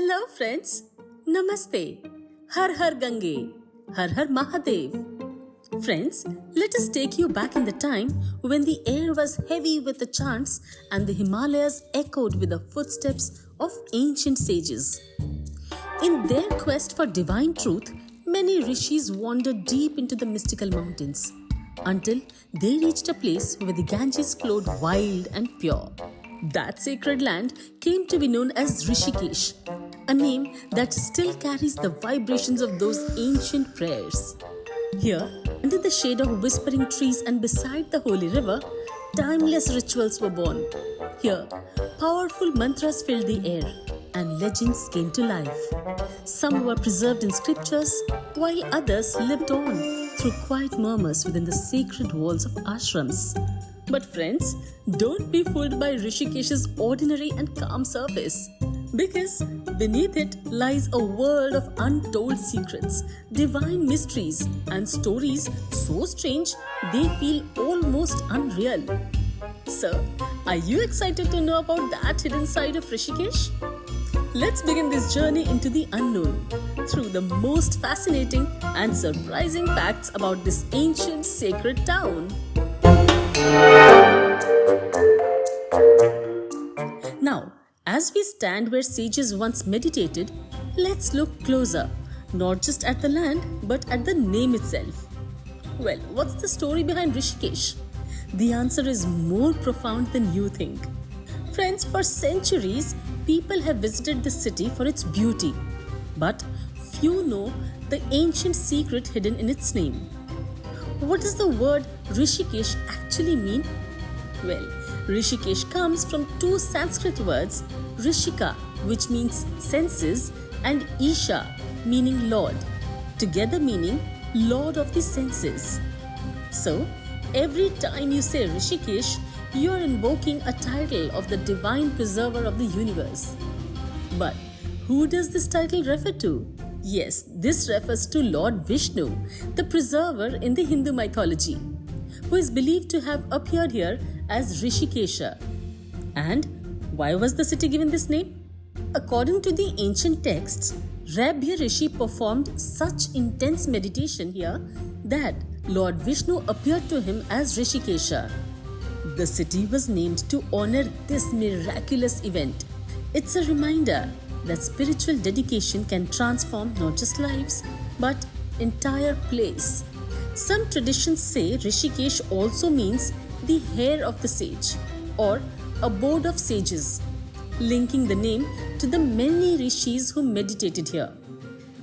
Hello friends, Namaste, Har Har Gange, Har Har Mahadev. Friends, let us take you back in the time when the air was heavy with the chants and the Himalayas echoed with the footsteps of ancient sages. In their quest for divine truth, many rishis wandered deep into the mystical mountains until they reached a place where the Ganges flowed wild and pure. That sacred land came to be known as Rishikesh, a name that still carries the vibrations of those ancient prayers. Here, under the shade of whispering trees and beside the holy river, timeless rituals were born. Here, powerful mantras filled the air and legends came to life. Some were preserved in scriptures, while others lived on through quiet murmurs within the sacred walls of ashrams. But friends, don't be fooled by Rishikesh's ordinary and calm surface, because beneath it lies a world of untold secrets, divine mysteries, and stories so strange they feel almost unreal. So, are you excited to know about that hidden side of Rishikesh? Let's begin this journey into the unknown through the most fascinating and surprising facts about this ancient sacred town. Now, as we stand where sages once meditated, let's look closer, not just at the land, but at the name itself. Well, what's the story behind Rishikesh? The answer is more profound than you think. Friends, for centuries, people have visited the city for its beauty, but few know the ancient secret hidden in its name. What does the word Rishikesh actually mean? Well, Rishikesh comes from two Sanskrit words, Rishika, which means senses, and Isha, meaning Lord, together meaning Lord of the senses. So, every time you say Rishikesh, you are invoking a title of the divine preserver of the universe. But who does this title refer to? Yes, this refers to Lord Vishnu, the preserver in the Hindu mythology, who is believed to have appeared here as Rishikesha. And why was the city given this name? According to the ancient texts, Rabhya Rishi performed such intense meditation here that Lord Vishnu appeared to him as Rishikesha. The city was named to honor this miraculous event. It's a reminder that spiritual dedication can transform not just lives, but entire place. Some traditions say Rishikesh also means the hair of the sage or abode of sages, linking the name to the many rishis who meditated here.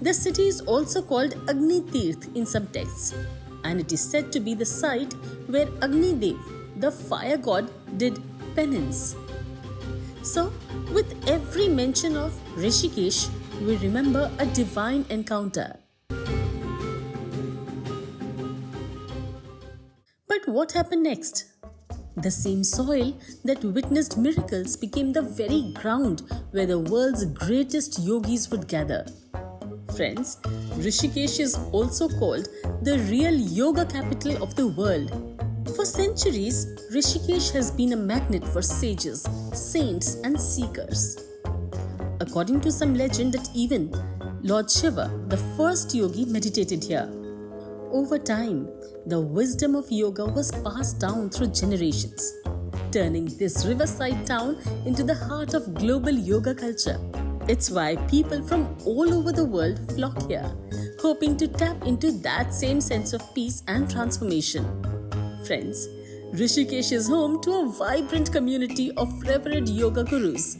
The city is also called Agni Tirth in some texts, and it is said to be the site where Agni Dev, the fire god, did penance. So, with every mention of Rishikesh, we remember a divine encounter. But what happened next? The same soil that witnessed miracles became the very ground where the world's greatest yogis would gather. Friends, Rishikesh is also called the real yoga capital of the world. For centuries, Rishikesh has been a magnet for sages, saints, and seekers. According to some legend that even Lord Shiva, the first yogi, meditated here. Over time, the wisdom of yoga was passed down through generations, turning this riverside town into the heart of global yoga culture. It's why people from all over the world flock here, hoping to tap into that same sense of peace and transformation. Friends, Rishikesh is home to a vibrant community of revered yoga gurus.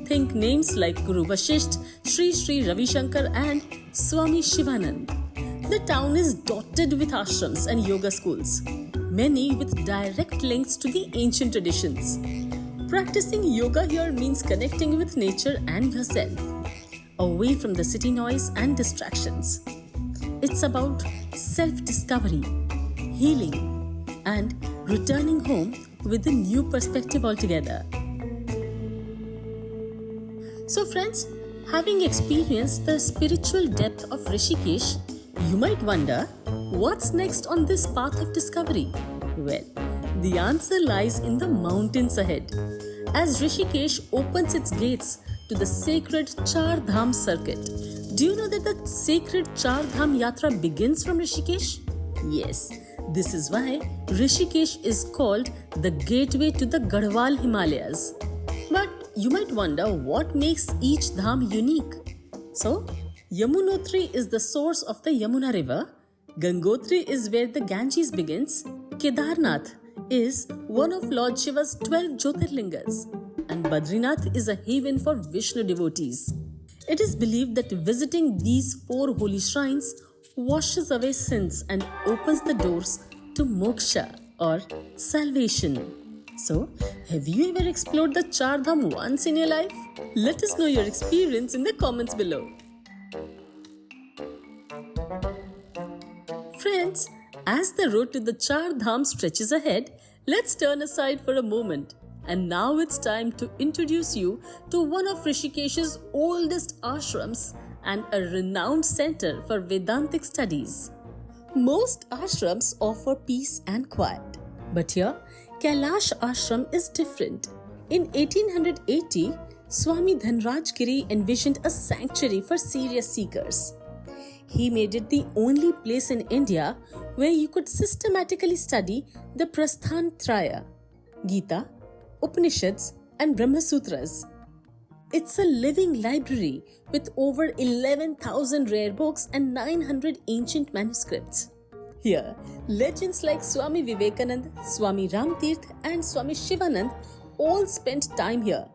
Think names like Guru Vashisht, Sri Sri Ravi Shankar, and Swami Shivanand. The town is dotted with ashrams and yoga schools, many with direct links to the ancient traditions. Practicing yoga here means connecting with nature and yourself, away from the city noise and distractions. It's about self-discovery, healing, and returning home with a new perspective altogether. So friends, having experienced the spiritual depth of Rishikesh, you might wonder, what's next on this path of discovery? Well, the answer lies in the mountains ahead. As Rishikesh opens its gates, to the sacred Char Dham circuit. Do you know that the sacred Char Dham Yatra begins from Rishikesh? Yes, this is why Rishikesh is called the gateway to the Garhwal Himalayas. But you might wonder what makes each dham unique. So, Yamunotri is the source of the Yamuna river, Gangotri is where the Ganges begins, Kedarnath is one of Lord Shiva's 12 Jyotirlingas, and Badrinath is a haven for Vishnu devotees. It is believed that visiting these 4 holy shrines washes away sins and opens the doors to moksha or salvation. So, have you ever explored the Char Dham once in your life? Let us know your experience in the comments below. Friends, as the road to the Char Dham stretches ahead, let's turn aside for a moment. And now it's time to introduce you to one of Rishikesh's oldest ashrams and a renowned center for Vedantic studies. Most ashrams offer peace and quiet, but here, Kailash Ashram is different. In 1880, Swami Dhanraj Giri envisioned a sanctuary for serious seekers. He made it the only place in India where you could systematically study the Prasthantraya, Gita, Upanishads and Brahma Sutras. It's a living library with over 11,000 rare books and 900 ancient manuscripts. Here, legends like Swami Vivekanand, Swami Ramtirth and Swami Shivanand all spent time here,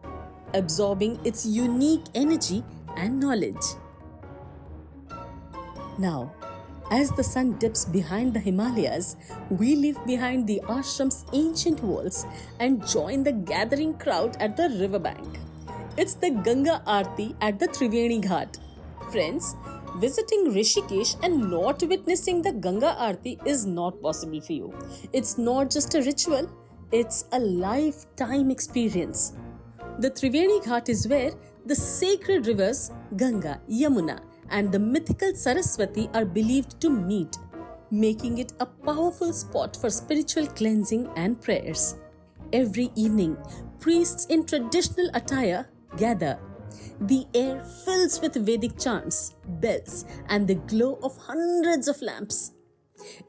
absorbing its unique energy and knowledge. Now, as the sun dips behind the Himalayas, we leave behind the ashram's ancient walls and join the gathering crowd at the riverbank. It's the Ganga Aarti at the Triveni Ghat. Friends, visiting Rishikesh and not witnessing the Ganga Aarti is not possible for you. It's not just a ritual, it's a lifetime experience. The Triveni Ghat is where the sacred rivers Ganga, Yamuna and the mythical Saraswati are believed to meet, making it a powerful spot for spiritual cleansing and prayers. Every evening, priests in traditional attire gather. The air fills with Vedic chants, bells, and the glow of hundreds of lamps.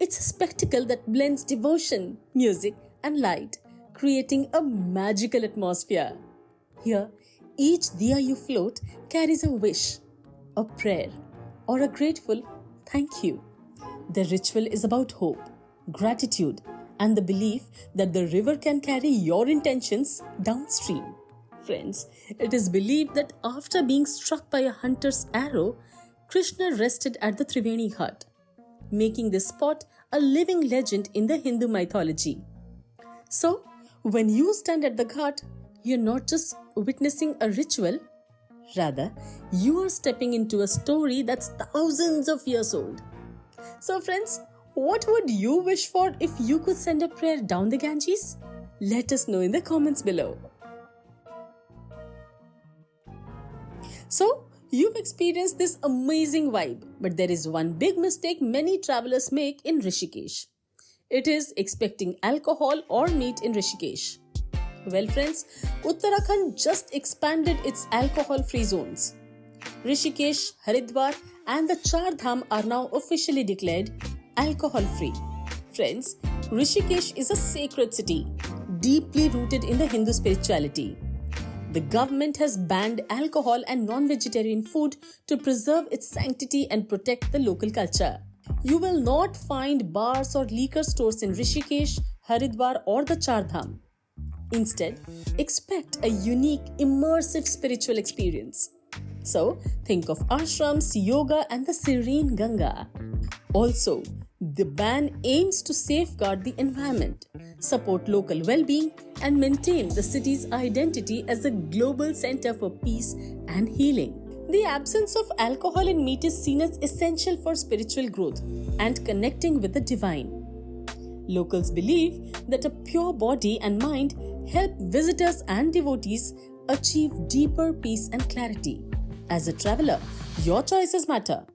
It's a spectacle that blends devotion, music, and light, creating a magical atmosphere. Here, each diya you float carries a wish, a prayer, or a grateful thank you. The ritual is about hope, gratitude, and the belief that the river can carry your intentions downstream. Friends, it is believed that after being struck by a hunter's arrow, Krishna rested at the Triveni Ghat, making this spot a living legend in the Hindu mythology. So, when you stand at the ghat, you're not just witnessing a ritual, rather, you are stepping into a story that's thousands of years old. So friends, what would you wish for if you could send a prayer down the Ganges? Let us know in the comments below. So, you've experienced this amazing vibe, but there is one big mistake many travelers make in Rishikesh. It is expecting alcohol or meat in Rishikesh. Well friends, Uttarakhand just expanded its alcohol-free zones. Rishikesh, Haridwar and the Char Dham are now officially declared alcohol-free. Friends, Rishikesh is a sacred city, deeply rooted in the Hindu spirituality. The government has banned alcohol and non-vegetarian food to preserve its sanctity and protect the local culture. You will not find bars or liquor stores in Rishikesh, Haridwar or the Char Dham. Instead, expect a unique, immersive spiritual experience. So, think of ashrams, yoga and the serene Ganga. Also, the ban aims to safeguard the environment, support local well-being and maintain the city's identity as a global center for peace and healing. The absence of alcohol and meat is seen as essential for spiritual growth and connecting with the divine. Locals believe that a pure body and mind help visitors and devotees achieve deeper peace and clarity. As a traveler, your choices matter.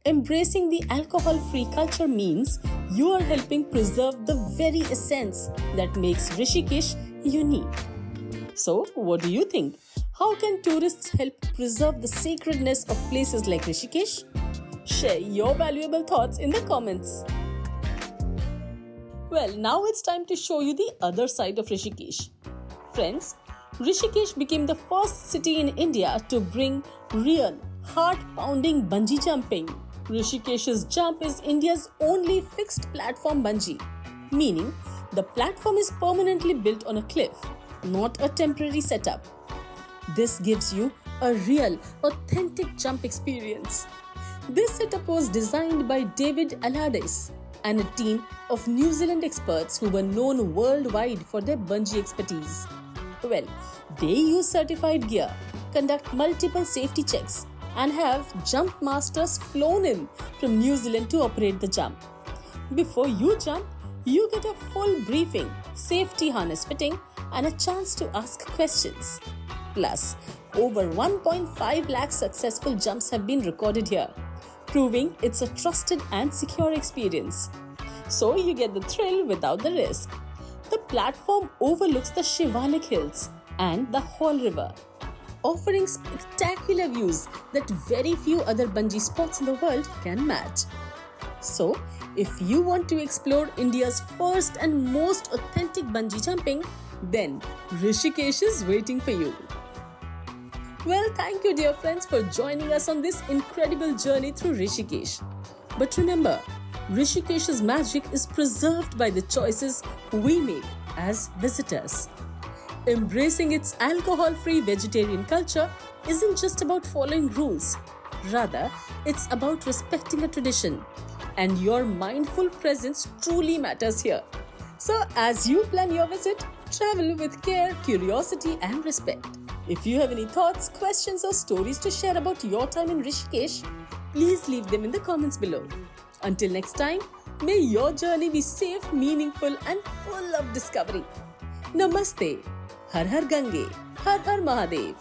Embracing the alcohol-free culture means you are helping preserve the very essence that makes Rishikesh unique. So, what do you think? How can tourists help preserve the sacredness of places like Rishikesh? Share your valuable thoughts in the comments. Well, now it's time to show you the other side of Rishikesh. Friends, Rishikesh became the first city in India to bring real, heart-pounding bungee jumping. Rishikesh's jump is India's only fixed platform bungee, meaning the platform is permanently built on a cliff, not a temporary setup. This gives you a real, authentic jump experience. This setup was designed by David Allardyce and a team of New Zealand experts who were known worldwide for their bungee expertise. Well, they use certified gear, conduct multiple safety checks, and have jump masters flown in from New Zealand to operate the jump. Before you jump, you get a full briefing, safety harness fitting, and a chance to ask questions. Plus, over 1.5 lakh successful jumps have been recorded here, proving it's a trusted and secure experience. So you get the thrill without the risk. The platform overlooks the Shivalik Hills and the Hall River, offering spectacular views that very few other bungee spots in the world can match. So, if you want to explore India's first and most authentic bungee jumping, then Rishikesh is waiting for you. Well, thank you dear friends for joining us on this incredible journey through Rishikesh. But remember, Rishikesh's magic is preserved by the choices we make as visitors. Embracing its alcohol-free vegetarian culture isn't just about following rules. Rather, it's about respecting a tradition. And your mindful presence truly matters here. So, as you plan your visit, travel with care, curiosity, and respect. If you have any thoughts, questions, or stories to share about your time in Rishikesh, please leave them in the comments below. Until next time, may your journey be safe, meaningful, and full of discovery. Namaste. Har Har Gange. Har Har Mahadev.